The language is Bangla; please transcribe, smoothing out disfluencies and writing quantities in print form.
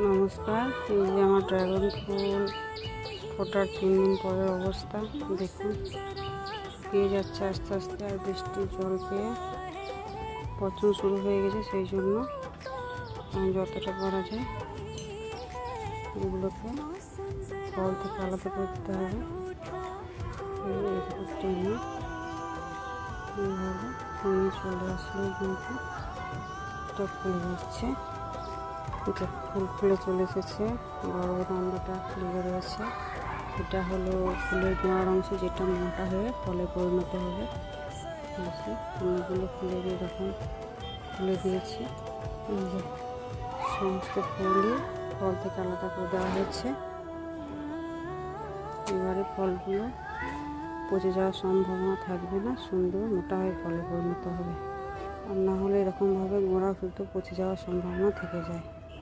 নমস্কার। এই যে আমার ড্রাগন ফুল ফোটার 3 দিন পরের অবস্থা দেখুন, শুকিয়ে যাচ্ছে আস্তে আস্তে। আর বৃষ্টির জল পেয়ে পচন শুরু হয়ে গেছে, সেই জন্য যতটা পারা যায় এগুলোকে ফল থেকে আলাদা করতে হবে। টেনে এইভাবে নিয়ে চলে আসলে কিন্তু এটা ফুলে যাচ্ছে। এটা ফুল ফুলে চলে এসেছে, বড় কাণ্ডটা লেগে রয়েছে। এটা হলো ফুলের গোড়ার অংশ, যেটা মোটা হয়ে ফলে পরিণত হবে। ফুলগুলো ফুলে দিয়ে যখন ফুলে দিয়েছি, সমস্ত ফুলই ফল থেকে আলাদা করে দেওয়া হয়েছে। এবারে ফলগুলো পচে যাওয়ার সম্ভাবনা থাকবে না, সুন্দর মোটা হয়ে ফলে পরিণত হবে। আর না হলে এরকমভাবে গোড়া শুদ্ধ পচে যাওয়ার সম্ভাবনা থেকে যায়।